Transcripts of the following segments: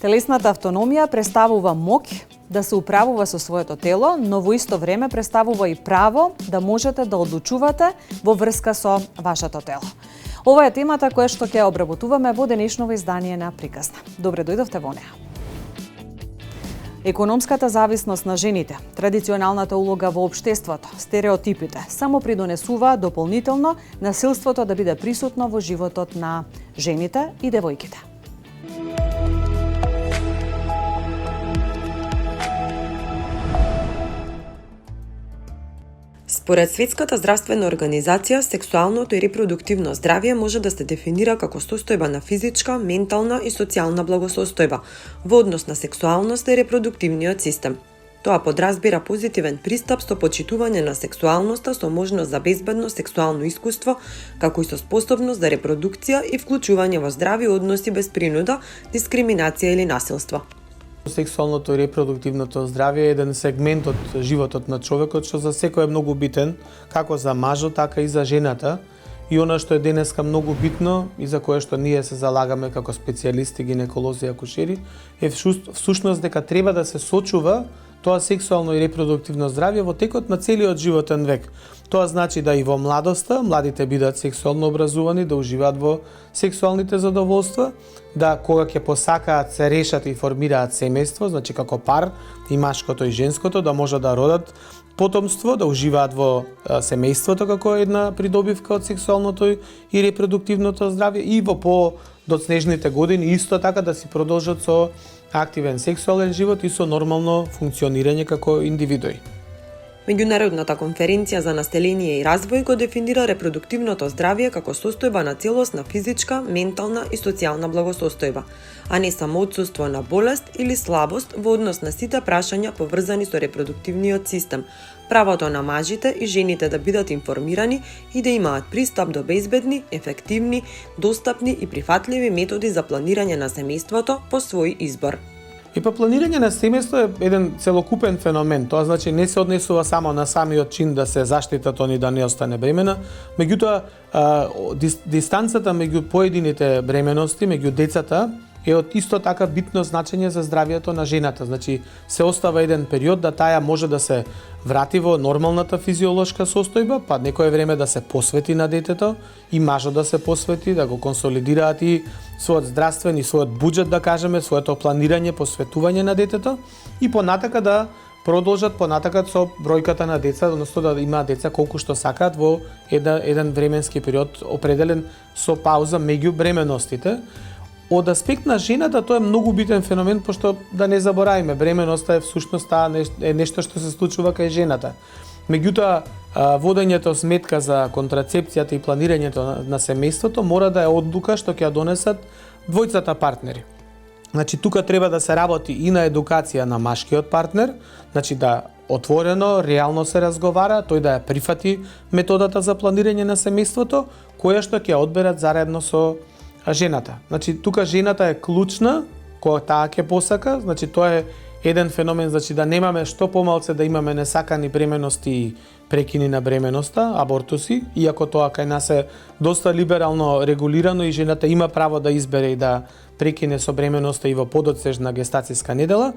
Телесната автономија представува моќ да се управува со своето тело, но во исто време представува и право да можете да одлучувате во врска со вашето тело. Ова е темата која што ќе обработуваме во денешново издание на Приказна. Добре дојдовте во неа. Економската зависност на жените, традиционалната улога во општеството, стереотипите само придонесуваат дополнително насилството да биде присутно во животот на жените и девојките. Според Светската здравствена организација, сексуалното и репродуктивно здравје може да се дефинира како состојба на физичка, ментална и социјална благосостојба во однос на сексуалноста и репродуктивниот систем. Тоа подразбира позитивен пристап со почитување на сексуалноста со можност за безбедно сексуално искуство, како и со способност за репродукција и вклучување во здрави односи без принуда, дискриминација или насилство. Сексуалното и репродуктивното здравје е еден сегмент од животот на човекот што за секој е многу битен, како за мажот, така и за жената. И она што е денеска многу битно и за кое што ние се залагаме како специјалисти, гинеколози и акушери, е всушност дека треба да се сочува тоа сексуално и репродуктивно здравје во текот на целиот животен век. Тоа значи да и во младоста младите бидат сексуално образувани, да уживаат во сексуалните задоволства, да кога ќе посакаат се решат и формираат семејство, значи како пар и машкото и женското, да можат да родат потомство, да уживаат во семејството како една придобивка од сексуалното и репродуктивното здравје и во подоцнежните години исто така да си продолжат со активен сексуален живот и со нормално функционирање како индивидуи. Меѓународната конференција за население и развој го дефинира репродуктивното здравје како состојба на целосна физичка, ментална и социјална благосостојба, а не само отсуство на болест или слабост во однос на сите прашања поврзани со репродуктивниот систем, правото на мажите и жените да бидат информирани и да имаат пристап до безбедни, ефективни, достапни и прифатливи методи за планирање на семејството по свој избор. И па планирање на семејство е еден целокупен феномен. Тоа значи не се однесува само на самиот чин да се заштитат они да не остане бремена, меѓутоа дистанцата меѓу поедините бременности, меѓу децата е од исто така битно значење за здравјето на жената. Значи се остава еден период да таа може да се врати во нормалната физиолошка состојба, па некое време да се посвети на детето и мажот да се посвети, да го консолидираат и својот здравствен и својот буџет, да кажеме, своето планирање, посветување на детето и понатака да продолжат понатака со бројката на деца, односно да имаат деца колку што сакаат во еден временски период определен со пауза меѓу бременностите. Од аспект на жената тоа е многу битен феномен, пошто да не заборавиме, бременоста е всушност таа е нешто што се случува кај жената. Меѓутоа, водењето сметка за контрацепцијата и планирањето на семејството мора да е одлука што ќе ја донесат двојцата партнери. Значи тука треба да се работи и на едукација на машкиот партнер, значи да отворено, реално се разговара, тој да ја прифати методата за планирање на семејството, која што ќе одберат заредно со жената. Значи тука жената е клучна, кога таа ќе посака, значи тоа е еден феномен, значи да немаме што помалце да имаме несакани бременности и прекини на бременоста, абортуси, иако тоа кај нас е доста либерално регулирано и жената има право да избере и да прекине со бременоста и во подоцнежна гестацијска недела.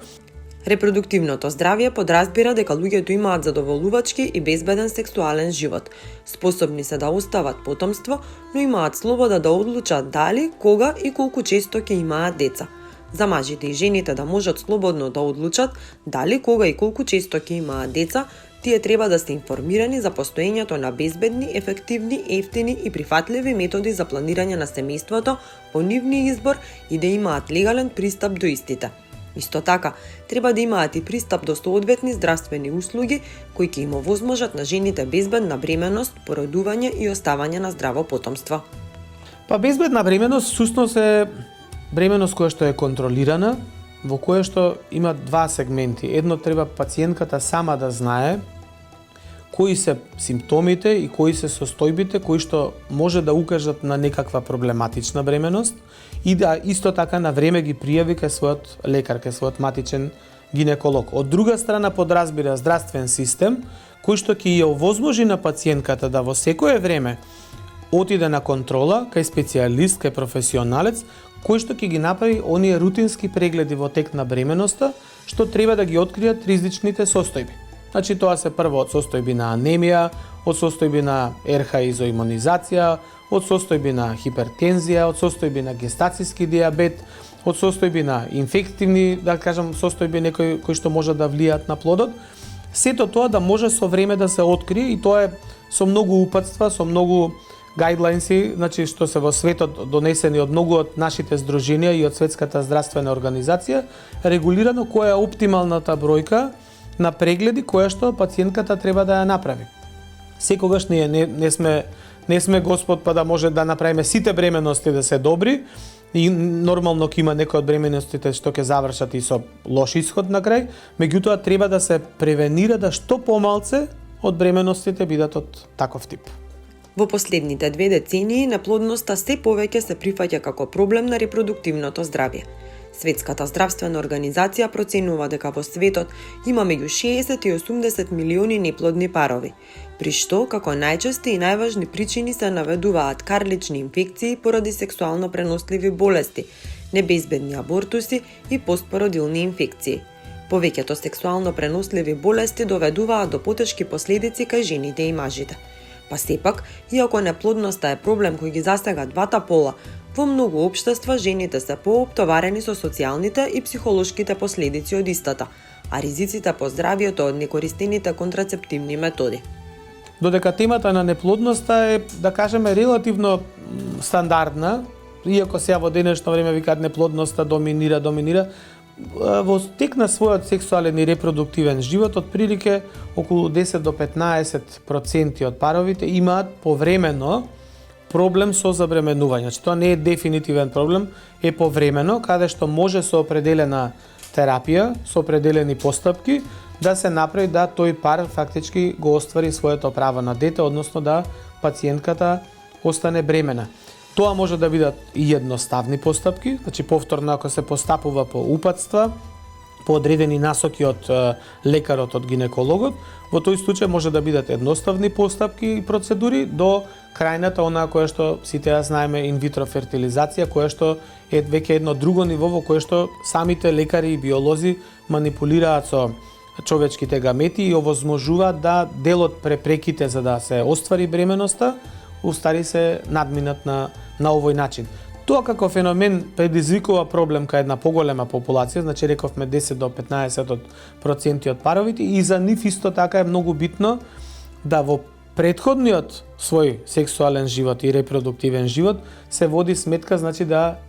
Репродуктивното здравје подразбира дека луѓето имаат задоволувачки и безбеден сексуален живот. Способни се да остават потомство, но имаат слобода да одлучат дали, кога и колку често ќе имаат деца. За мажите и жените да можат слободно да одлучат дали, кога и колку често ќе имаат деца, тие треба да се информирани за постоењето на безбедни, ефективни, ефтини и прифатливи методи за планирање на семејството по нивни избор и да имаат легален пристап до истите. Исто така, треба да имаат и пристап до соодветни здравствени услуги кои ќе им овозможат на жените безбедна бременост, породување и оставање на здраво потомство. Па безбедна бременост всушност е бременост која што е контролирана, во која што има два сегменти. Едно треба пациентката сама да знае кои се симптомите и кои се состојбите кои што може да укажат на некаква проблематична бременост и да исто така на време ги пријави кај својот лекар, кај својот матичен гинеколог. Од друга страна подразбира здравствен систем кој што ќе ја овозможи на пациентката да во секое време отиде на контрола кај специјалист, кај професионалец кој што ќе ги направи оние рутински прегледи во тек на бременоста, што треба да ги откријат ризичните состојби. Значи тоа се прво од состојби на анемија, од состојби на РХ изоимунизација, од состојби на хипертензија, од состојби на гестацијски диабет, од состојби на инфективни, да кажам, состојби некои кои што може да влијаат на плодот. Сето тоа да може со време да се открие и тоа е со многу упатства, со многу гайдлайнси, значи што се во светот донесени од многу од нашите здруженија и од Светската здравствена организација, регулирано која е оптималната бројка на прегледи која што пациентката треба да ја направи. Секогаш не сме Господ па да може да направиме сите бременности да се добри и нормално ќе има некои од бременностите што ќе завршат и со лош исход на крај, меѓутоа треба да се превенира да што помалце од бременностите бидат од таков тип. Во последните 2 децении неплодноста се повеќе се прифаќа како проблем на репродуктивното здравје. Светската здравствена организација проценува дека во светот има меѓу 60 и 80 милиони неплодни парови, при што како најчести и најважни причини се наведуваат карлични инфекции поради сексуално преносливи болести, небезбедни абортуси и постпородилни инфекции. Повеќето сексуално преносливи болести доведуваат до потешки последици кај жените и мажите. Па сепак, иако неплодноста е проблем кој ги засега двата пола, во многу општества жените се пооптоварени со социјалните и психолошките последици од истата, а ризиците по здравјето од некористените контрацептивни методи. Додека темата на неплодноста е, да кажеме, релативно стандардна, иако сега во денешно време викаат неплодноста доминира, во тек на својот сексуален и репродуктивен живот, од прилike околу 10 до 15% од паровите имаат повремено проблем со забременување. Тоа не е дефинитивен проблем, е повремено, каде што може со определена терапија, со определени постапки, да се направи да тој пар фактички го оствари своето право на дете, односно да пациентката остане бремена. Тоа може да бидат и едноставни постапки, значи повторно ако се постапува по упатства, по одредени насоки од лекарот, од гинекологот, во тој случај може да бидат едноставни постапки и процедури до крајната онаа која што сите ја знаеме инвитро фертилизација, која што е веќе едно друго ниво во кое што самите лекари и биолози манипулираат со човечките гамети и овозможуваат да дел од препреките за да се оствари бременоста, устари се надминат на овој начин. Тоа како феномен предизвикува проблем кај една поголема популација, значи рековме 10 до 15% од паровите и за нив исто така е многу битно да во претходниот свој сексуален живот и репродуктивен живот се води сметка, значи да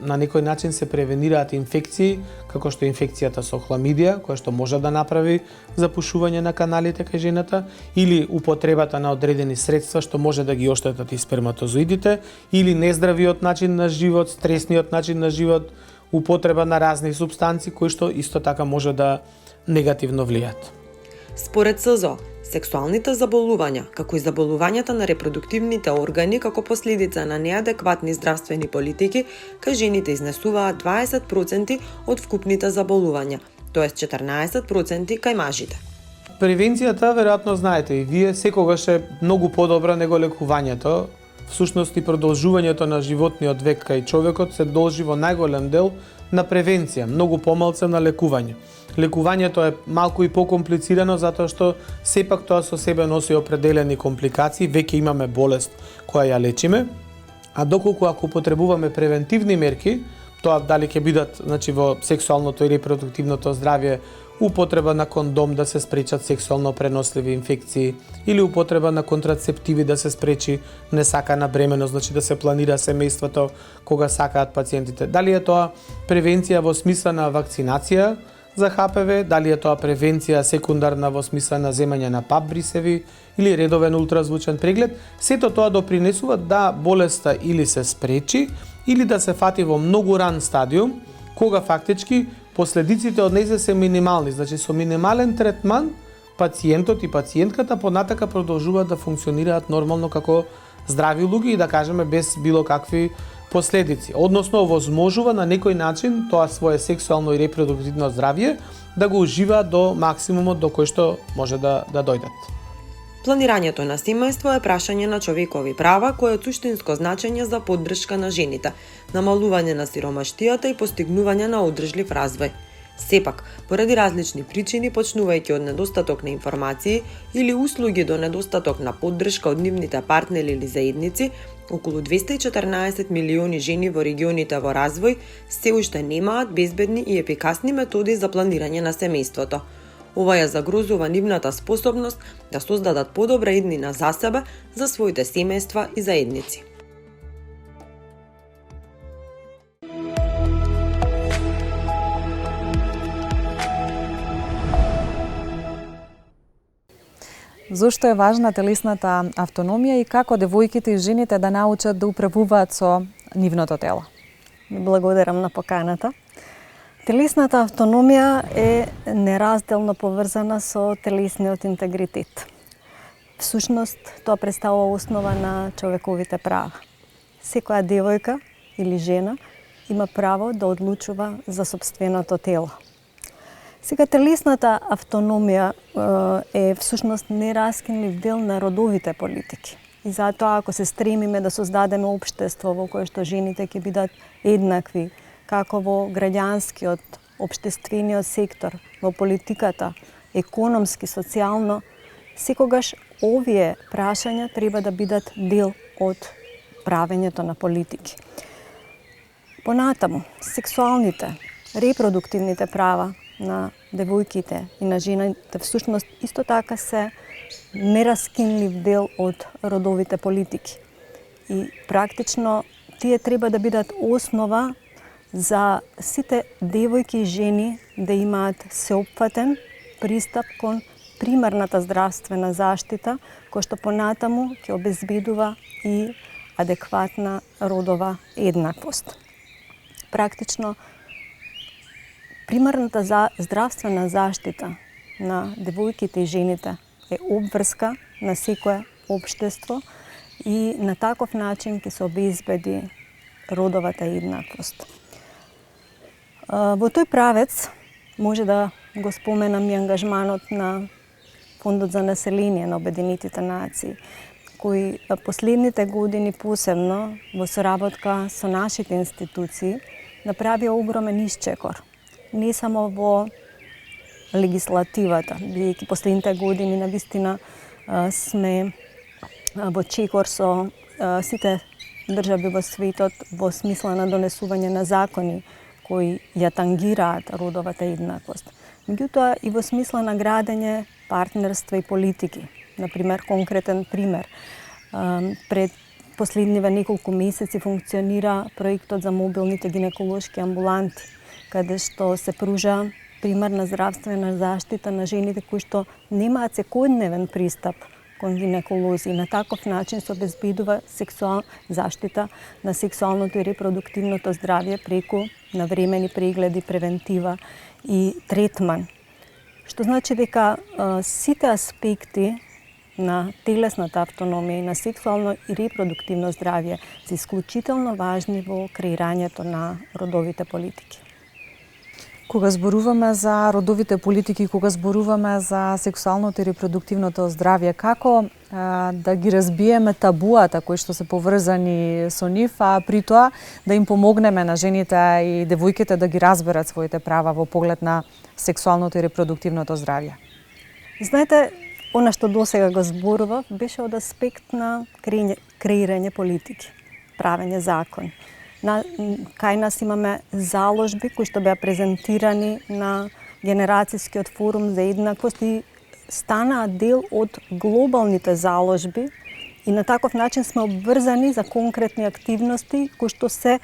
на некој начин се превенираат инфекции, како што инфекцијата со хламидија, која што може да направи запушување на каналите кај жената, или употребата на одредени средства што може да ги оштетат и сперматозоидите, или нездравиот начин на живот, стресниот начин на живот, употреба на разни супстанци кои што исто така може да негативно влијат. Според СЗО, сексуалните заболувања, како и заболувањата на репродуктивните органи како последица на неадекватни здравствени политики, кај жените изнесуваат 20% од вкупните заболувања, тоест 14% кај мажите. Превенцијата, веројатно знаете и вие, секогаш е многу подобра него лекувањето. Всушност и продолжувањето на животниот век кај човекот се должи во најголем дел на превенција, многу помалце на лекување. Лекувањето е малку и покомплицирано затоа што сепак тоа со себе носи определени компликации, веќе имаме болест која ја лечиме, а доколку ако употребуваме превентивни мерки, тоа дали ќе бидат, значи во сексуалното и репродуктивното здравје, употреба на кондом да се спречат сексуално преносливи инфекции или употреба на контрацептиви да се спречи несакана бременост, значи да се планира семејството кога сакаат пациентите. Дали е тоа превенција во смисла на вакцинација за ХПВ, дали е тоа превенција секундарна во смисла на земање на пап брисеви или редовен ултразвучен преглед, сето тоа допринесува да болеста или се спречи или да се фати во многу ран стадиум, кога фактички последиците од нејзе се минимални, значи со минимален третман пациентот и пациентката понатака продолжуваат да функционираат нормално како здрави луѓе и да кажеме без било какви последици. Односно овозможува на некој начин тоа свое сексуално и репродуктивно здравје да го уживаат до максимумот до кој што може да дојдат. Планирањето на семејство е прашање на човекови права кој е од суштинско значење за поддршка на жените, намалување на сиромаштијата и постигнување на одржлив развој. Сепак, поради различни причини, почнувајќи од недостаток на информации или услуги до недостаток на поддршка од нивните партнери или заедници, околу 214 милиони жени во регионите во развој се уште немаат безбедни и ефикасни методи за планирање на семејството. Ова ја загрозува нивната способност да создадат подобра иднина за себе, за своите семејства и заедници. Зошто е важна телесната автономија и како девојките и жените да научат да управуваат со нивното тело? Благодарам на поканата. Телесната автономија е неразделно поврзана со телесниот интегритет. Всушност, тоа представува основа на човековите права. Секоја девојка или жена има право да одлучува за сопственото тело. Сега, телесната автономија е всушност нераскинлив дел на родовите политики. И затоа, ако се стремиме да создадеме општество во кое што жените ќе бидат еднакви, како во граѓанскиот, општествениот сектор, во политиката, економски, социјално, секогаш овие прашања треба да бидат дел од правењето на политики. Понатаму, сексуалните, репродуктивните права на девојките и на жените всушност исто така се нераскинлив дел од родовите политики. И практично тие треба да бидат основа за сите девојки и жени да имаат сеопфатен пристап кон примарната здравствена заштита, која што понатаму ќе обезбедува и адекватна родова еднаквост. Практично примарната здравствена заштита на девојките и жените е обврска на секое општество и на таков начин ќе се обезбеди родовата еднаквост. Во тој правец може да го споменам и ангажманот на Фондот за население на Обединетите нации, кој последните години посебно во соработка со нашите институции направи огромен исчекор. Не само во легислативата, бидејќи последните години навистина сме во чекор со сите држави во светот во смисла на донесување на закони кои ја тангираат родовата еднаквост. Меѓутоа и во смисла на градење партнерства и политики. Например, конкретен пример. Пред последниве неколку месеци функционира проектот за мобилните гинеколошки амбуланти, каде што се пружа примарна здравствена заштита на жените кои што немаат секојдневен пристап кон гинеколози. На таков начин се обезбедува заштита на сексуалното и репродуктивното здравје преку навремени прегледи, превентива и третман. Што значи дека сите аспекти на телесната автономија и на сексуално и репродуктивно здравје се исклучително важни во креирањето на родовите политики. Кога зборуваме за родовите политики, кога зборуваме за сексуалното и репродуктивното здравје, како да ги разбиеме табуата кои што се поврзани со нив, а при тоа да им помогнеме на жените и девојките да ги разберат своите права во поглед на сексуалното и репродуктивното здравје? Знаете, она што досега го зборував беше од аспект на креирање политики, правење закони. Кај нас имаме заложби кои што беа презентирани на Генерацијскиот форум за еднаквост и станаа дел од глобалните заложби и на таков начин сме обврзани за конкретни активности кои што се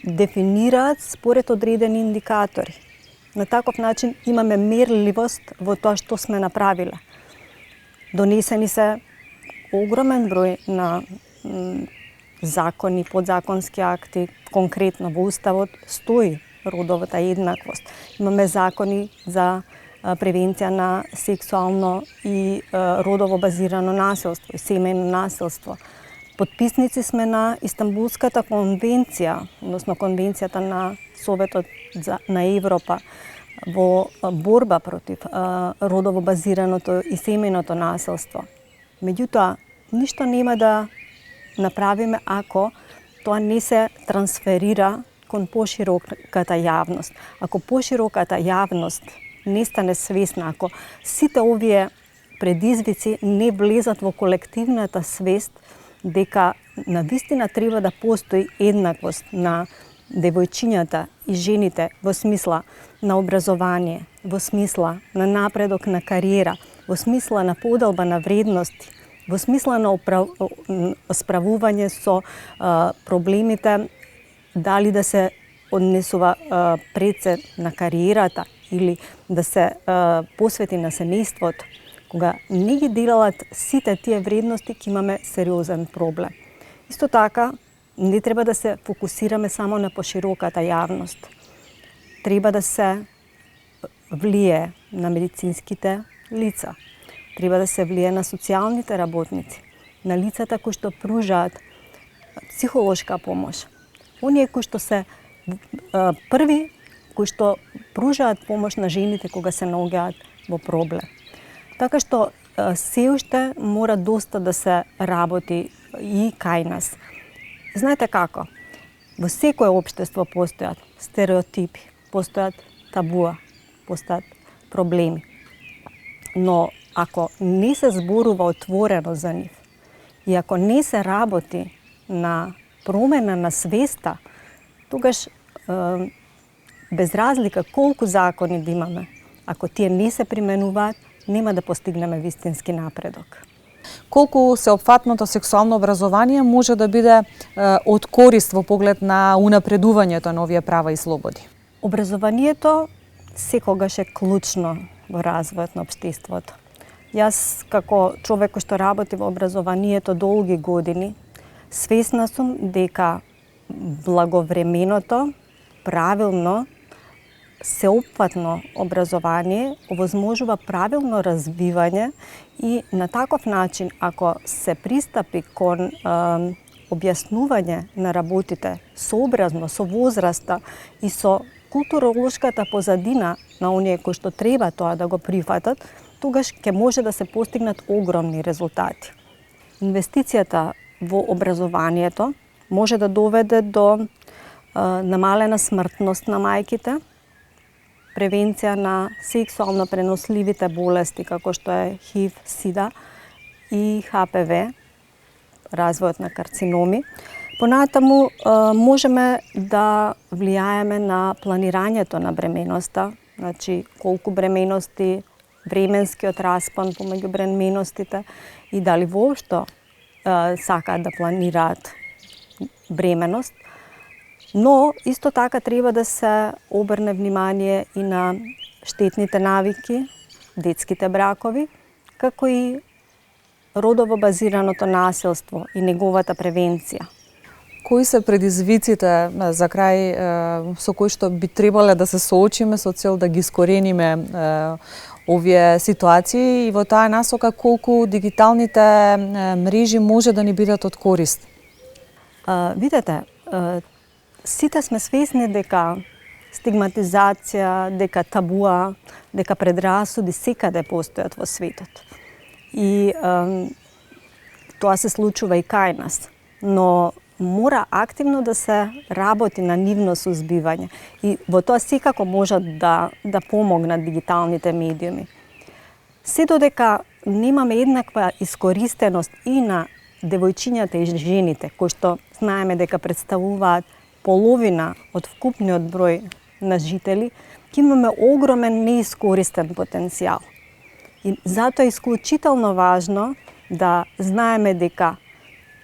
дефинираат според одредени индикатори. На таков начин имаме мерливост во тоа што сме направиле. Донесени се огромен број на закони, подзаконски акти, конкретно во Уставот стои родовата еднаквост. Имаме закони за превенција на сексуално и родово базирано насилство и семејно насилство. Потписници сме на Истанбулската конвенција, односно конвенцијата на Советот на Европа во борба против родово базираното и семејното насилство. Меѓутоа, ништо нема да направиме ако тоа не се трансферира кон пошироката јавност. Ако пошироката јавност не стане свесна, ако сите овие предизвици не влезат во колективната свест дека навистина треба да постои еднаквост на девојчињата и жените во смисла на образование, во смисла на напредок на кариера, во смисла на поделба на вредности, во смисла на справување со проблемите, дали да се однесува прецед на кариерата или да се посвети на семејството. Кога не ги делат сите тие вредности, ќе имаме сериозен проблем. Исто така, не треба да се фокусираме само на пошироката јавност. Треба да се влие на медицинските лица. Треба да се влие на социјалните работници, на лицата кои што пружаат психолошка помош. Оние кои што се први, кои што пружаат помош на жените кога се наоѓаат во проблем. Така што се уште мора доста да се работи и кај нас. Знаете како? Во секое општество постојат стереотипи, постојат табуа, постојат проблеми. Но ако не се зборува отворено за нив и ако не се работи на промена на свеста, тогаш без разлика колку закони да имаме, ако тие не се применуваат, нема да постигнеме вистински напредок. Колку сеопфатното сексуално образование може да биде од корист во поглед на унапредувањето на овие права и слободи? Образованието секогаш е клучно во развојот на општеството. Јас, како човек кој што работи во образованието долги години, свесна сум дека благовременото, правилно, сеопфатно образование овозможува правилно развивање и на таков начин, ако се пристапи кон објаснување на работите сообразно со возраста и со културолошката позадина на оние кои што треба тоа да го прифатат, тогаш ќе може да се постигнат огромни резултати. Инвестицијата во образованието може да доведе до намалена смртност на мајките, превенција на сексуално преносливите болести како што е ХИВ, СИДА и ХПВ, развојот на карциноми. Понатаму можеме да влијаеме на планирањето на бременоста, значи колку бременности, временскиот распон помеѓу бременостите и дали воопшто сакаат да планираат бременост. Но исто така треба да се обрне внимание и на штетните навики, детските бракови, како и родово базираното насилство и неговата превенција. Кои се предизвиците за крај со кои што би требале да се соочиме со цел да ги искорениме овие ситуации и во таа насока колку дигиталните мрежи може да ни бидат од корист? Видете, сите сме свесни дека стигматизација, дека табуа, дека предрасуди секаде постојат во светот. И тоа се случува и кај нас. Но мора активно да се работи на нивно сузбивање. И во тоа секако можат да помогнат дигиталните медиуми. Се додека немаме еднаква искористеност и на девојчињата и жените, кои што знаеме дека представуваат половина од вкупниот број на жители, ќе имаме огромен неискористен потенцијал. И затоа е исклучително важно да знаеме дека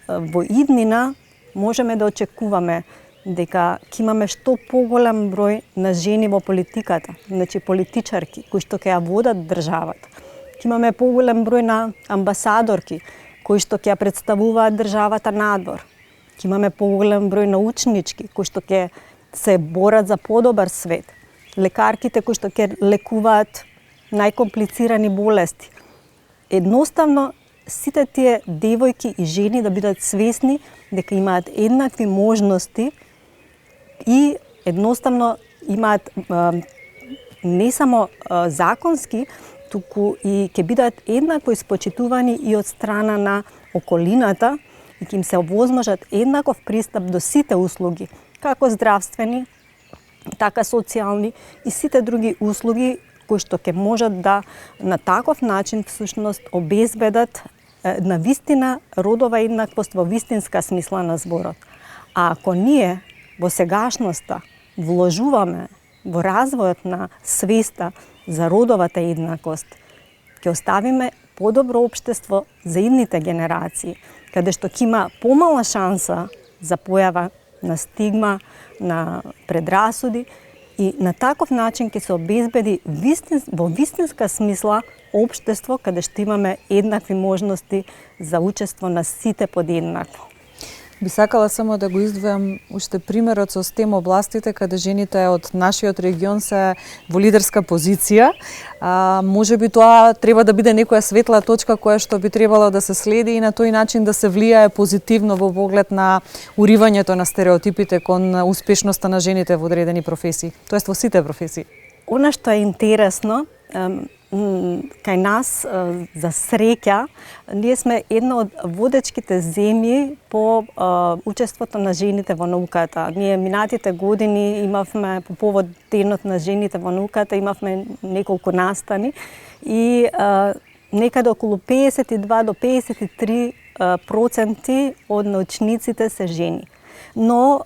во иднина можеме да очекуваме дека ќе имаме што поголем број на жени во политиката, значи политичарки кои што ќе ја водат државата. Ќе имаме поголем број на амбасадорки кои што ќе ја представуваат државата надвор. Ќе имаме поголем број научнички кои што ќе се борат за подобар свет. Лекарките кои што ќе лекуваат најкомплицирани болести. Едноставно, сите тие девојки и жени да бидат свесни дека имаат еднакви можности и едноставно имаат не само законски, туку и ќе бидат еднакво испочитувани и од страна на околината и ќе им се овозможат еднаков пристап до сите услуги, како здравствени, така социјални и сите други услуги кои што ќе можат да на таков начин всушност обезбедат на вистина родова еднаквост во вистинска смисла на зборот. А ако ние во сегашноста вложуваме во развојот на свеста за родовата еднаквост, ќе оставиме подобро општество за идните генерации, каде што ќе има помала шанса за појава на стигма, на предрасуди и на таков начин ќе се обезбеди во вистинска смисла општество каде што имаме еднакви можности за учество на сите подеднакво. Би сакала само да го издвојам уште примерот со STEM областите каде жените од нашиот регион се во лидерска позиција. Може би тоа треба да биде некоја светла точка која што би требало да се следи и на тој начин да се влијае позитивно во поглед на уривањето на стереотипите кон успешноста на жените во одредени професии, тоест во сите професии. Она што е интересно, кај нас, за среќа, ние сме една од водечките земји по учеството на жените во науката. Ние минатите години имавме, по повод Денот на жените во науката, имавме неколку настани и некаде околу 52 до 53% од научниците се жени. Но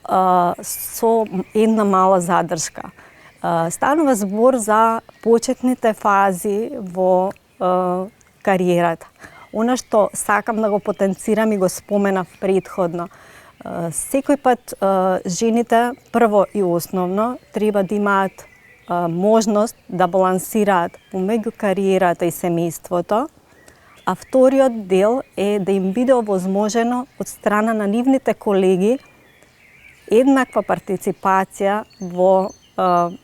со една мала задршка. Станува збор за почетните фази во кариерата. Она што сакам да го потенцирам и го споменав предходно. Секој пат жените прво и основно треба да имаат можност да балансираат помеѓу кариерата и семејството, а вториот дел е да им биде овозможено од страна на нивните колеги еднаква партиципација во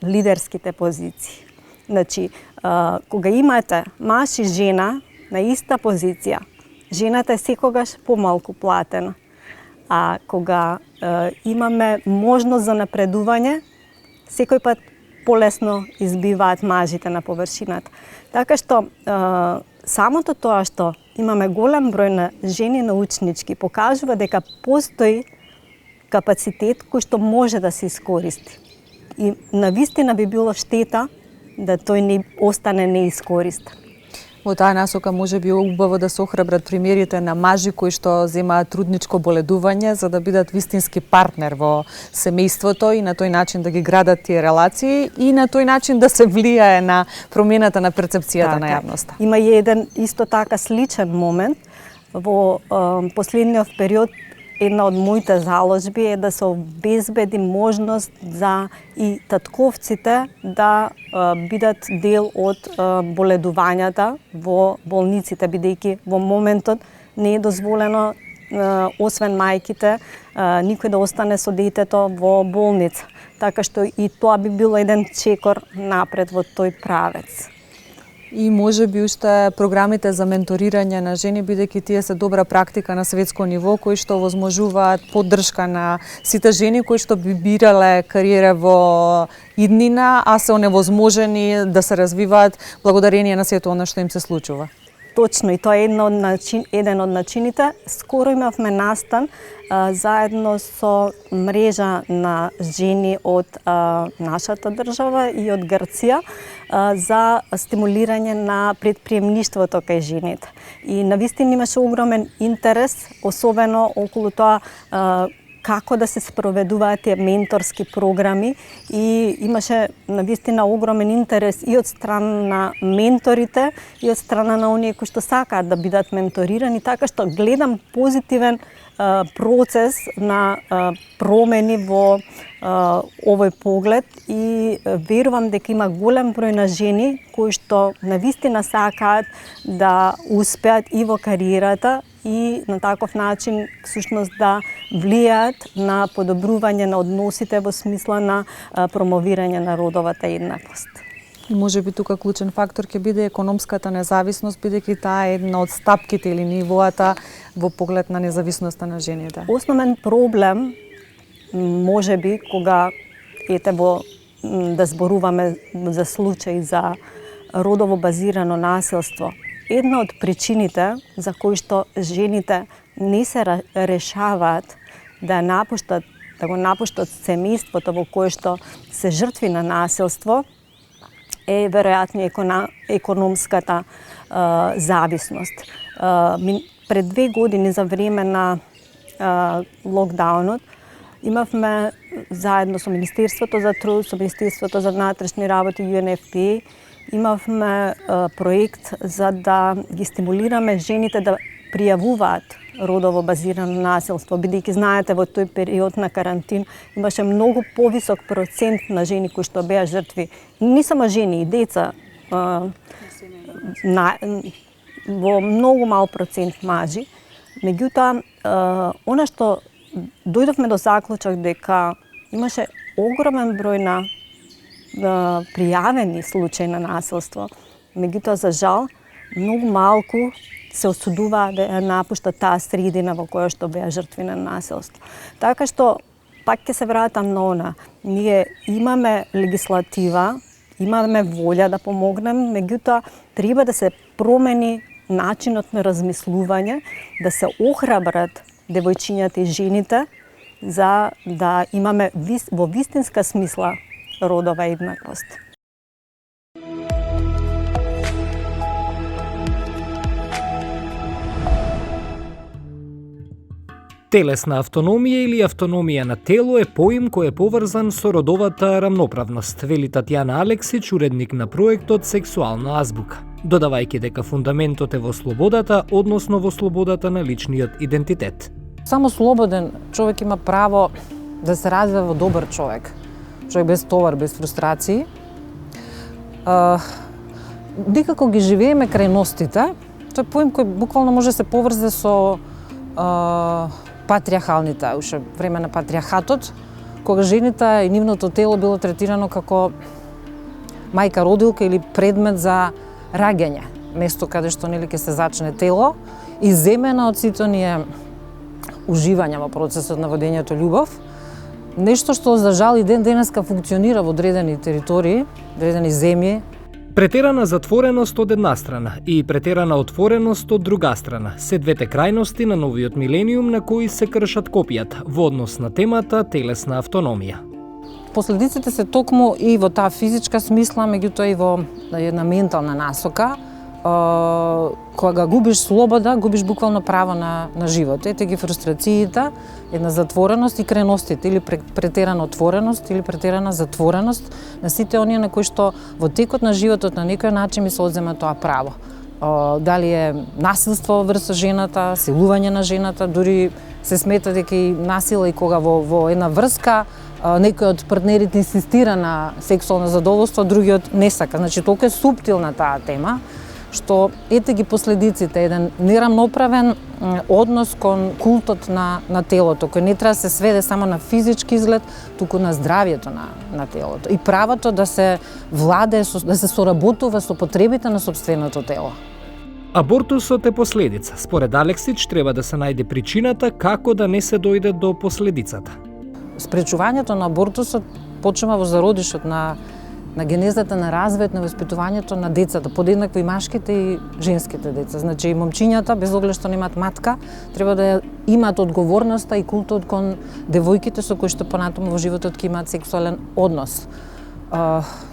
лидерските позиции. Значи, кога имате маж и жена на иста позиција, жената е секогаш помалку платена. А кога имаме можност за напредување, секој пат полесно избиваат мажите на површината. Така што самото тоа што имаме голем број на жени научнички покажува дека постои капацитет кој што може да се искористи. И навистина би било штета да тој не остане неискористен. Во таа насока може би убаво да се охрабрат примерите на мажи кои што земаат трудничко боледување за да бидат вистински партнер во семејството и на тој начин да ги градат тие релации и на тој начин да се влијае на промената на перцепцијата на јавноста. Има и еден исто така сличен момент во последниот период. Една од моите заложби е да се обезбеди можност за и татковците да бидат дел од боледувањата во болниците, бидејќи во моментот не е дозволено, освен мајките, никој да остане со детето во болница. Така што и тоа би било еден чекор напред во тој правец. И може би уште програмите за менторирање на жени, бидејќи тие се добра практика на светско ниво, кои што овозможуваат поддршка на сите жени кои што би бирале кариера во иднина, а се оневозможени да се развиваат благодарение на сето она што им се случува. Точно, и тоа е еден од начините. Скоро имавме настан заедно со мрежа на жени од нашата држава и од Грција за стимулирање на предприемништвото кај жените. И навистина имаше огромен интерес, особено околу тоа како да се спроведуваат тие менторски програми и имаше навистина огромен интерес и од страна на менторите и од страна на оние кои што сакаат да бидат менторирани, така што гледам позитивен процес на промени во овој поглед и верувам дека има голем број на жени кои што навистина сакаат да успеат и во кариерата и на таков начин всушност да влијаат на подобрување на односите во смисла на промовирање на родовата еднаквост. И може би тука клучен фактор ќе биде економската независност, бидејќи таа е една од стапките или нивоата во поглед на независноста на жените. Основен проблем може би кога да зборуваме за случај за родово базирано насилство една од причините за кои што жените не се решаваат да го напуштат семејството во кое што се жртви на насилство е веројатно економската зависност. Пред 2 години за време на локдаунот имавме заедно со Министерството за труд, со Министерството за внатрешни работи, UNFPA, имавме проект за да ги стимулираме жените да пријавуваат родово базирано насилство, бидејќи знаете во тој период на карантин имаше многу повисок процент на жени кои што беа жртви, не само жени и деца, во многу мал процент мажи. Меѓутоа, она што дојдовме до заклучок дека имаше огромен број на пријавени случаи на насилство, меѓутоа за жал многу малку се осудува да напуштат таа средина во која што беа жртви на насилство. Така што пак ќе се вратам на она. Ние имаме легислатива, имаме волја да помогнем, меѓутоа треба да се промени начинот на размислување, да се охрабрат девојчињата и жените за да имаме во вистинска смисла родова еднаквост. Телесна автономија или автономија на тело е поим кој е поврзан со родовата рамноправност, вели Татјана Алексич, уредник на проектот Сексуална азбука, додавајќи дека фундаментот е во слободата, односно во слободата на личниот идентитет. Само слободен човек има право да се развива во добар човек. Човек без товар, без фрустрации. Дикако ги живееме крајностите, тој поим кој буквално може да се поврзе со патриархалните, уште време на патриархатот, кога жените и нивното тело било третирано како мајка родилка или предмет за раѓање, место каде што нели ќе се зачне тело и земена од сите оние уживања во процесот на водењето љубов, нешто што за жал и ден денеска функционира во одредени територии, одредени земји. Претерана затвореност од една страна и претерана отвореност од друга страна се двете крајности на новиот милениум на кои се кршат копијата во однос на темата телесна автономија. Последиците се токму и во таа физичка смисла, меѓутоа и во една ментална насока. Кога губиш слобода, губиш буквално право на живот. Ете ги фрустрациите, една затвореност и креностите, или претерана отвореност, или претерана затвореност на сите оние на кои што во текот на животот на некој начин ми се одзема тоа право. Дали е насилство врз жената, силување на жената, дури се смета дека и насила и кога во една врска некој од партнерите инсистира на сексуално задоволство, другиот не сака. Значи, толку е суптилна таа тема, што ете ги последиците, еден нерамноправен однос кон култот на телото, кој не треба да се сведе само на физички изглед, туку на здравието на телото. И правото да се владее, да се соработува со потребите на собственото тело. Абортусот е последица. Според Алексич треба да се најде причината како да не се дојде до последицата. Спречувањето на абортусот почнува во зародишот на генезата на развојот, на воспитувањето на децата, подеднакво и машките и женските деца. Значи и момчињата, без оглед што немаат матка, треба да имаат одговорноста и култот кон девојките со кои што понатаму во животот ќе имаат сексуален однос.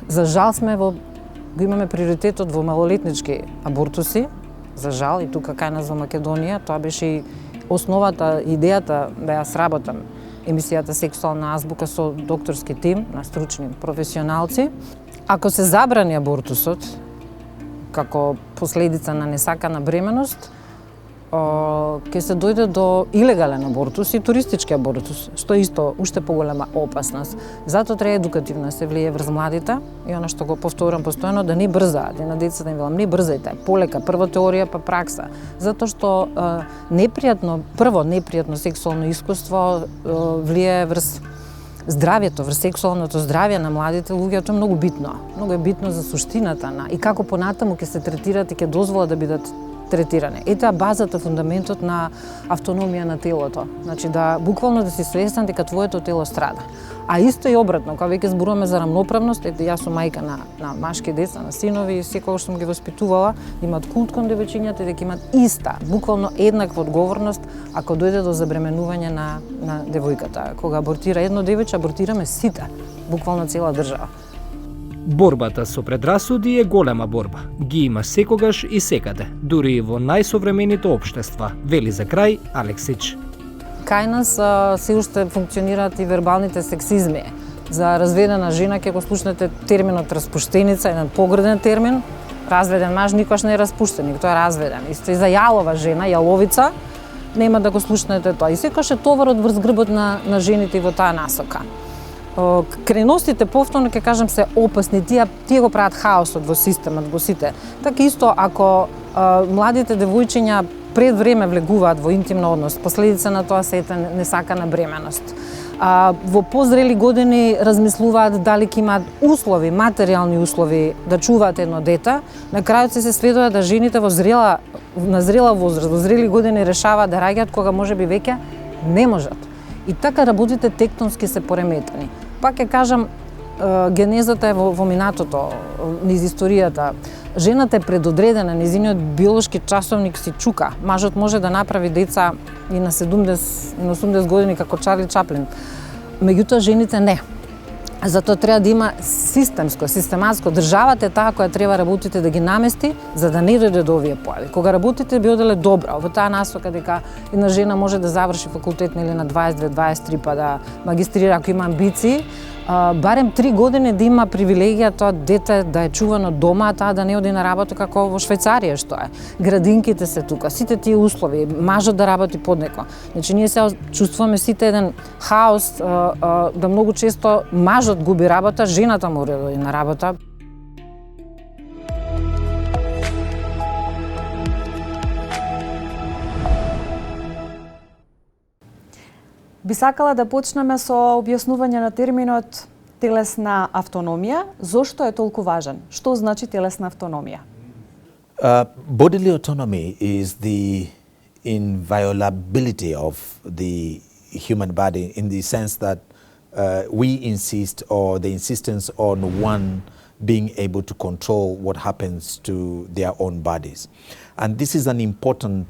За жал го имаме приоритетот во малолетнички абортуси, за жал, и тука кај нас во Македонија, тоа беше и основата, идејата да ја сработам емисијата Сексуална азбука со докторски тим на стручни професионалци. Ако се забрани абортусот како последица на несакана бременост, ќе се дојде до илегален абортус и туристички абортус, што е исто уште поголема опасност. Затоа треба едукативно се влие врз младите и она што го повторам постојано, да не брзаат. И на децата им велам, не брзајте, полека, прво теорија па пракса. Затоа што непријатно сексуално искуство влие врз здравјето, врз сексуалното здравје на младите луѓе, тоа е многу битно. Многу е битно за суштината и како понатаму ќе се третираат и ќе дозволат да бидат третиране. Ете базата, фундаментот на автономија на телото. Значи да буквално да си свесен дека твоето тело страда. А исто и обратно, кога веќе зборуваме за рамноправност, ете јас сум мајка на машки деца, на синови и секогаш сум ги воспитувала, имаат култ кон девојчињата, дека имаат иста, буквално еднаква одговорност ако дојде до забременување на девојката. Кога абортира едно девојче, абортираме сите, буквално цела држава. Борбата со предрасуди е голема борба. Ги има секогаш и секаде, дури и во најсовремените општества, вели за крај Алексич. Кај нас се уште функционираат и вербалните сексизми. За разведена жена ќе го слушнете терминот распуштеница, еден погрден термин. Разведен маж никош не е распуштеник, тој е разведен. Исто и за јалова жена, јаловица, нема да го слушнете тоа. И секогаш е товарот врз грбот на жените во таа насока. Крайностите, повторно ќе кажам, се опасни, тие го прават хаосот во системот, во сите. Така исто, ако младите девојчиња пред време влегуваат во интимно однос, последица на тоа се несакана бременост. Во позрели години размислуваат дали ќе имаат услови, материјални услови да чуваат едно дете, на крајот се сведува да жените на зрела возраст, во зрели години решаваат да раѓаат кога можеби веќе не можат. И така работите тектонски се пореметени. Пак ќе кажам, генезата е во минатото, низ историјата. Жената е предодредена, незиниот биолошки часовник си чука. Мажот може да направи деца и на 70, на 80 години како Чарли Чаплин. Меѓутоа жените не. Затоа треба да има систематско. Државата е таа која треба работите да ги намести за да не дојде до овие појави. Кога работите би оделе добро, во таа насока дека една жена може да заврши факултет или на 22-23 па да магистрира ако има амбиции, барем 3 години да има привилегија тоа дете да е чувано дома, а таа да не оди на работа како во Швајцарија што е. Градинките се тука, сите тие услови, мажот да работи под некој. Значи ние се чувствуваме сите еден хаос, да многу често мажот губи работа, жената мора да оди на работа. Би сакала да почнеме со објаснување на терминот телесна автономија. Зошто е толку важен? Што значи телесна автономија? Bodily autonomy is the inviolability of the human body in the sense that we insist, or the insistence on one being able to control what happens to their own bodies. And this is an important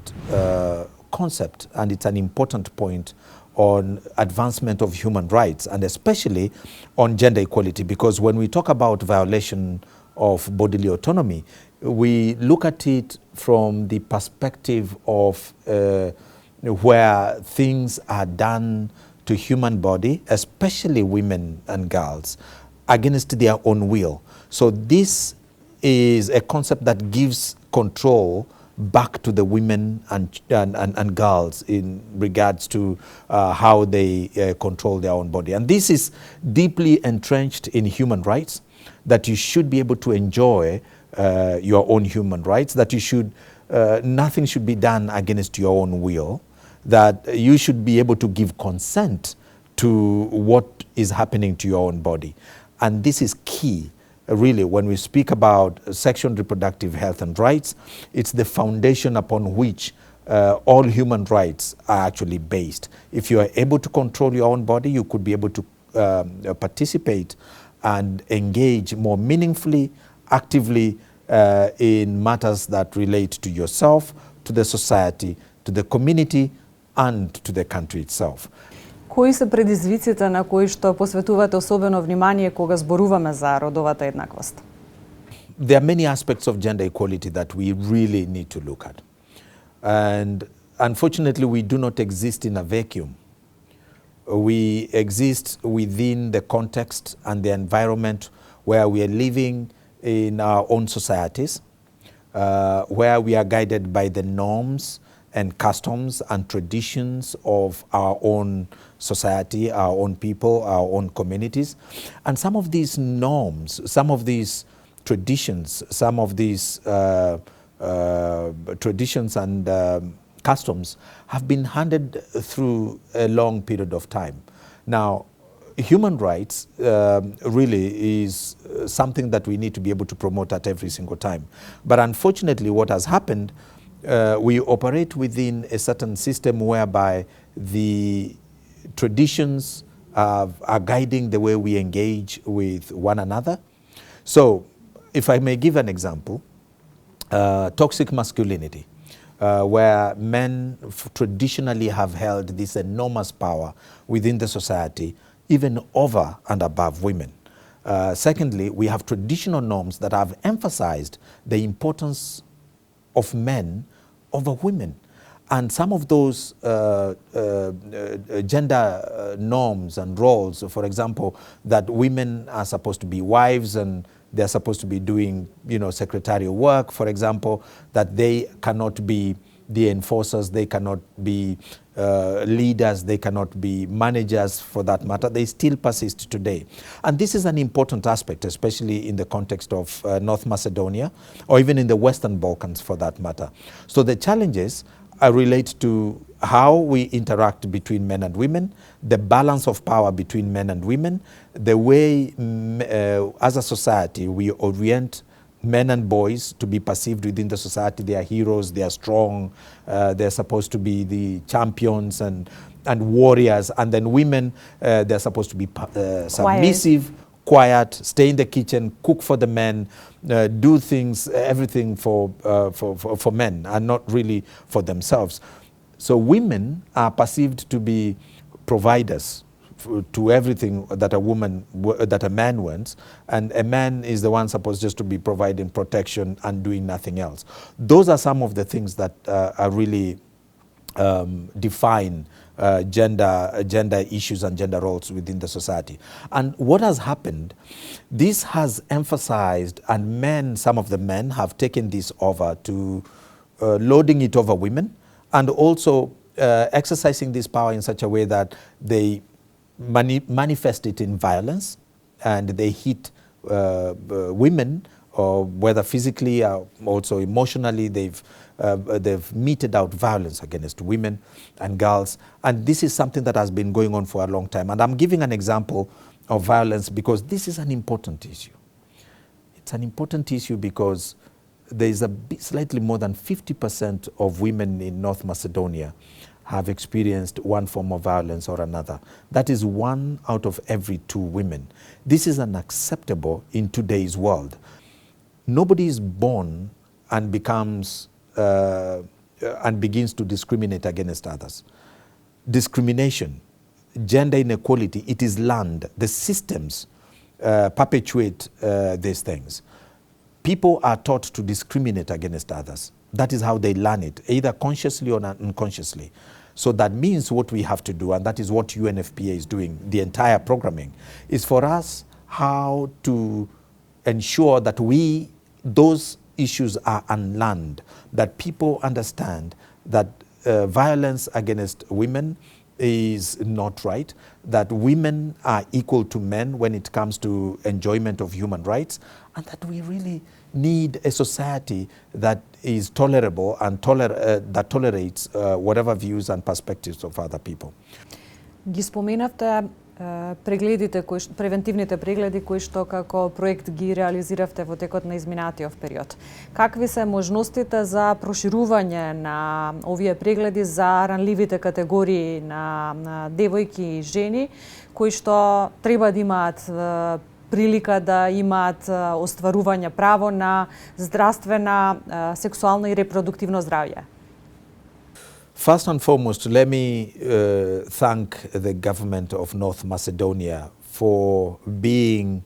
concept, and it's an important point on advancement of human rights, and especially on gender equality, because when we talk about violation of bodily autonomy, we look at it from the perspective of where things are done to human body, especially women and girls, against their own will. So this is a concept that gives control back to the women and girls in regards to how they control their own body. And this is deeply entrenched in human rights, that you should be able to enjoy your own human rights, that you should, nothing should be done against your own will, that you should be able to give consent to what is happening to your own body. And this is key. Really, when we speak about sexual and reproductive health and rights, it's the foundation upon which all human rights are actually based. If you are able to control your own body, you could be able to participate and engage more meaningfully, actively in matters that relate to yourself, to the society, to the community, and to the country itself. Кои се предизвиците на кои што посветувате особено внимание кога зборуваме за родовата еднаквост? There are many aspects of gender equality that we really need to look at. And unfortunately, we do not exist in a vacuum. We exist within the context and the environment where we are living in our own societies, where we are guided by the norms and customs and traditions of our own society, our own people, our own communities. And some of these norms, some of these traditions, some of these traditions and customs have been handed through a long period of time. Now, human rights really is something that we need to be able to promote at every single time. But unfortunately, what has happened we operate within a certain system whereby the traditions are guiding the way we engage with one another. So, if I may give an example, toxic masculinity, where men traditionally have held this enormous power within the society, even over and above women. Secondly, we have traditional norms that have emphasized the importance of men over women. And some of those gender norms and roles, for example, that women are supposed to be wives and they're supposed to be doing, secretarial work, for example, that they cannot be the enforcers, they cannot be leaders, they cannot be managers for that matter. They still persist today. And this is an important aspect, especially in the context of North Macedonia, or even in the Western Balkans for that matter. So the challenges relate to how we interact between men and women, the balance of power between men and women, the way as a society we orient men and boys to be perceived within the society. They are heroes, they are strong, they're supposed to be the champions and warriors, and then women, they're supposed to be submissive, quiet, stay in the kitchen, cook for the men, do things, everything for men and not really for themselves. So women are perceived to be providers to everything that a man wants, and a man is the one supposed just to be providing protection and doing nothing else. Those are some of the things that are really define gender issues and gender roles within the society. And what has happened, this has emphasized, and some of the men have taken this over to loading it over women, and also exercising this power in such a way that they manifest it in violence, and they hit women, or whether physically or also emotionally. They've meted out violence against women and girls, and this is something that has been going on for a long time. And I'm giving an example of violence because this is an important issue. It's an important issue because there is slightly more than 50% of women in North Macedonia have experienced one form of violence or another. That is 1 out of every 2 women. This is unacceptable in today's world. Nobody is born and becomes and begins to discriminate against others. Discrimination, gender inequality, it is learned. The systems perpetuate these things. People are taught to discriminate against others. That is how they learn it, either consciously or unconsciously. So that means what we have to do, and that is what UNFPA is doing, the entire programming, is for us how to ensure that those issues are unlearned, that people understand that violence against women is not right, that women are equal to men when it comes to enjoyment of human rights, and that we really need a society that is tolerable and that tolerates whatever views and perspectives of other people. Ги споменавте превентивните прегледи кои што како проект ги реализиравте во текот на изминатиот период. Какви се можностите за проширување на овие прегледи за ранливите категории на девојки и жени кои што треба да имаат прилика да имаат остварување право на здравствена, сексуално и репродуктивно здравје? First and foremost, let me thank the government of North Macedonia for being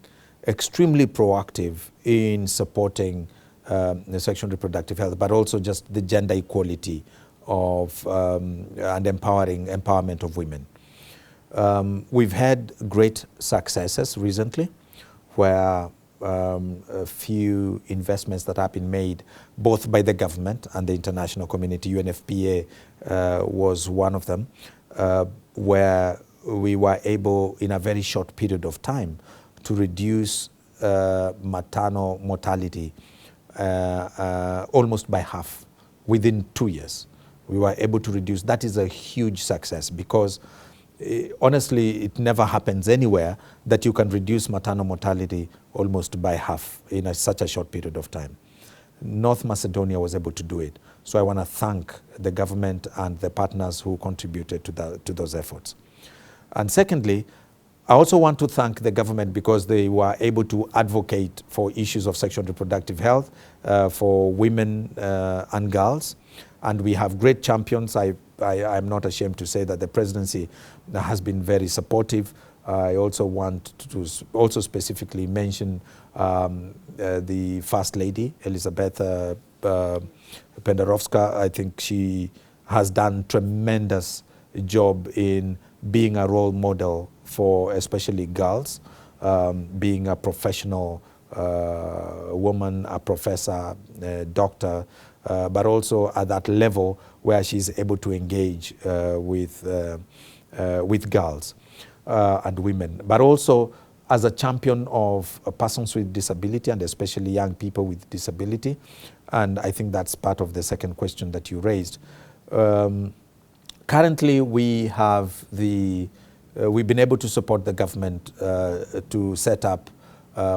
extremely proactive in supporting the sexual and reproductive health, but also just the gender equality and empowerment of women. We've had great successes recently, where a few investments that have been made both by the government and the international community. UNFPA was one of them, where we were able in a very short period of time to reduce maternal mortality almost by half within 2 years. We were able to reduce. That is a huge success because honestly, it never happens anywhere that you can reduce maternal mortality almost by half in such a short period of time. North Macedonia was able to do it. So I want to thank the government and the partners who contributed to those efforts. And secondly, I also want to thank the government because they were able to advocate for issues of sexual and reproductive health for women and girls. And we have great champions. I'm not ashamed to say that the presidency has been very supportive. I also want to also specifically mention the First Lady, Elizabeth Pendarovska. I think she has done tremendous job in being a role model for especially girls, being a professional woman, a professor, a doctor, but also at that level where she's able to engage with girls and women, but also as a champion of persons with disability and especially young people with disability. And I think that's part of the second question that you raised. Currently, we have we've been able to support the government to set up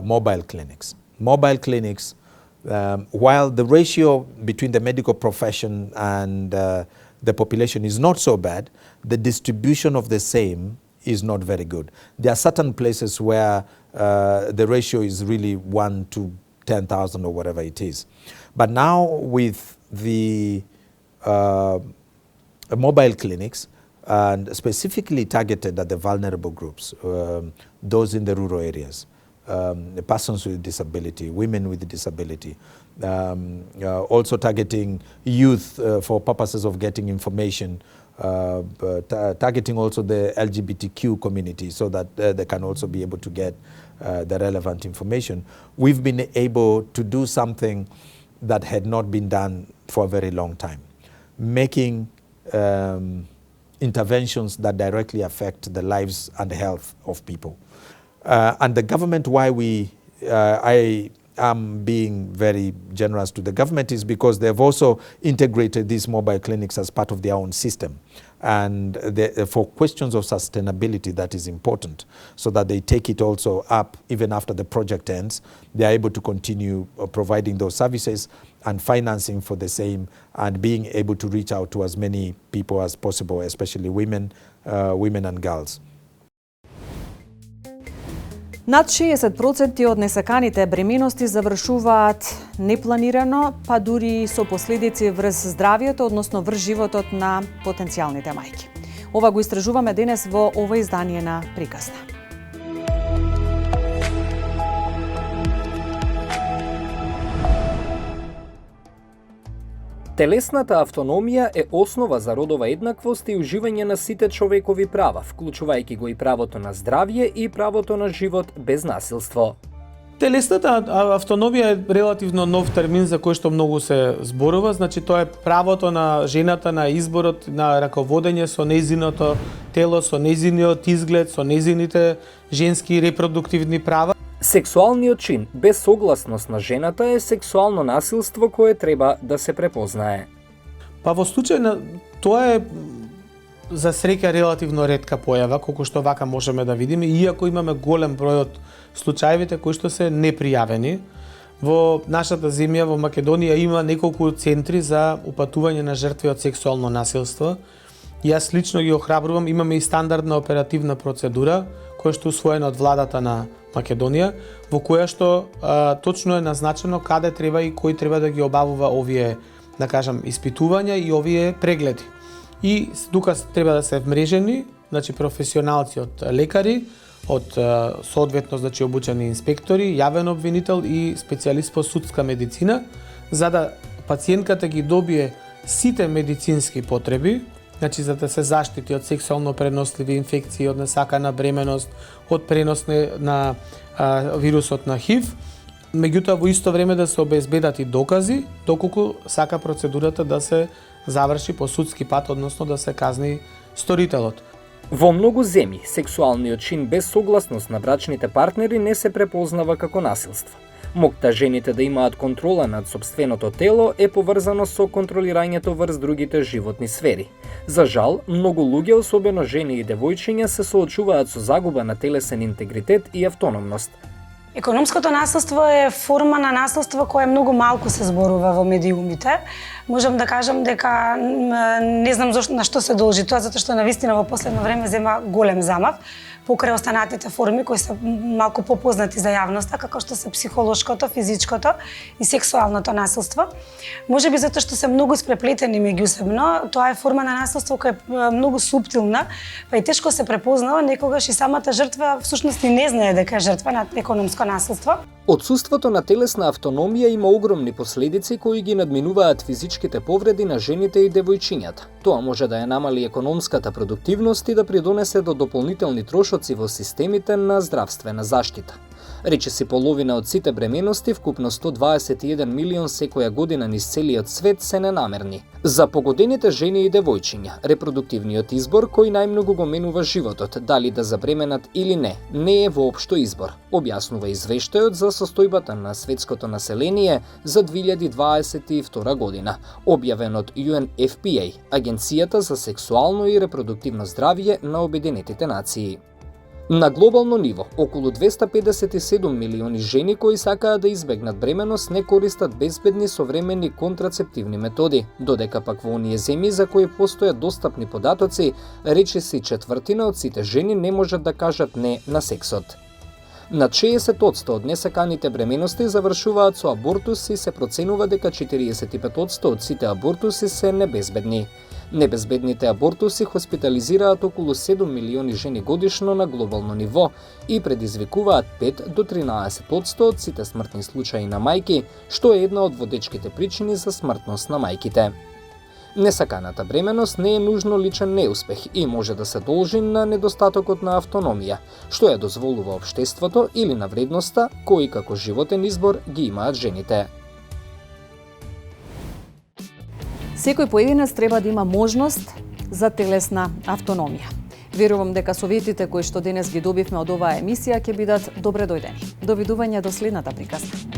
mobile clinics. Mobile clinics, while the ratio between the medical profession and the population is not so bad, the distribution of the same is not very good. There are certain places where the ratio is really 1 to 10,000 or whatever it is. But now with the mobile clinics, and specifically targeted at the vulnerable groups, those in the rural areas, persons with disability, women with disability, also targeting youth for purposes of getting information, targeting also the LGBTQ community so that they can also be able to get the relevant information. We've been able to do something that had not been done for a very long time, making interventions that directly affect the lives and health of people. And the government, why I am being very generous to the government is because they've also integrated these mobile clinics as part of their own system. And for questions of sustainability, that is important, so that they take it also up even after the project ends. They are able to continue providing those services and financing for the same, and being able to reach out to as many people as possible, especially women and girls. Над 60% од несаканите бременности завршуваат непланирано, па дури со последици врз здравието, односно врз животот на потенцијалните мајки. Ова го истражуваме денес во ова издание на Приказна. Телесната автономија е основа за родова еднаквост и уживање на сите човекови права, вклучувајќи го и правото на здравје и правото на живот без насилство. Телесната автономија е релативно нов термин за кој што многу се зборува, значи тоа е правото на жената на изборот на раководење со нејзиното тело, со нејзиниот изглед, со нејзините женски репродуктивни права. Сексуалниот чин без согласност на жената е сексуално насилство кое треба да се препознае. Па во случај на тоа е за среќа релативно ретка појава, колку што вака можеме да видиме, иако имаме голем број од случаевите кои што се непријавени. Во нашата земја, во Македонија, има неколку центри за упатување на жртви од сексуално насилство. Јас лично ги охрабрувам, имаме и стандардна оперативна процедура, која што е усвоена од владата на Македонија, во која што точно е назначено каде треба и кој треба да ги обавува овие, да кажам, испитувања и овие прегледи. И тука треба да се вмрежени, значи професионалци од лекари, од соодветно значи обучени инспектори, јавен обвинител и специјалист по судска медицина, за да пациентката ги добие сите медицински потреби, значи за да се заштити од сексуално преносливи инфекции, од несакана бременост, од пренос на вирусот на ХИВ, меѓутоа во исто време да се обезбедат и докази, доколку сака процедурата да се заврши по судски пат, односно да се казни сторителот. Во многу земји, сексуалниот чин без согласност на брачните партнери не се препознава како насилство. Моќта жените да имаат контрола над сопственото тело е поврзано со контролирањето врз другите животни сфери. За жал, многу луѓе, особено жени и девојчиња, се соочуваат со загуба на телесен интегритет и автономност. Економското насилство е форма на насилство која многу малку се зборува во медиумите. Можам да кажам дека не знам на што се должи тоа, затоа што навистина во последно време зема голем замав покрај останатите форми кои се малку попознати за јавноста, како што се психолошкото, физичкото и сексуалното насилство. Можеби затоа што се многу испреплетени меѓусебно, тоа е форма на насилство која е многу суптилна, па и тешко се препознава, некогаш и самата жртва всушност и не знае дека е жртва на економско насилство. Отсуството на телесна автономија има огромни последици кои ги надминуваат физичките повреди на жените и девојчињата. Тоа може да ја намали економската продуктивност и да придонесе до дополнителни трошоци во системите на здравствена заштита. Речиси половина од сите бременности, вкупно 121 милион секоја година низ целиот свет, се ненамерни. За погодените жени и девојчиња, репродуктивниот избор кој најмногу го менува животот, дали да забременат или не е воопшто избор, објаснува извештајот за состојбата на светското население за 2022 година, објавен од UNFPA, Агенцијата за сексуално и репродуктивно здравје на Обединетите нации. На глобално ниво, околу 257 милиони жени кои сакаат да избегнат бременост не користат безбедни современи контрацептивни методи, додека пак во оние земји за кои постојат достапни податоци, речиси четвртина од сите жени не можат да кажат не на сексот. Над 60% од несаканите бременности завршуваат со абортус и се проценува дека 45% од сите абортуси се небезбедни. Небезбедните абортуси хоспитализираат околу 7 милиони жени годишно на глобално ниво и предизвикуваат 5 до 13% од сите смртни случаи на мајки, што е една од водечките причини за смртност на мајките. Несаканата бременост не е нужно личен неуспех и може да се должи на недостатокот на автономија, што ја дозволува општеството или на вредноста кои како животен избор ги имаат жените. Секој поединец треба да има можност за телесна автономија. Верувам дека советите кои што денес ги добивме од оваа емисија ќе бидат добре дојдени. Довидување до следната приказна.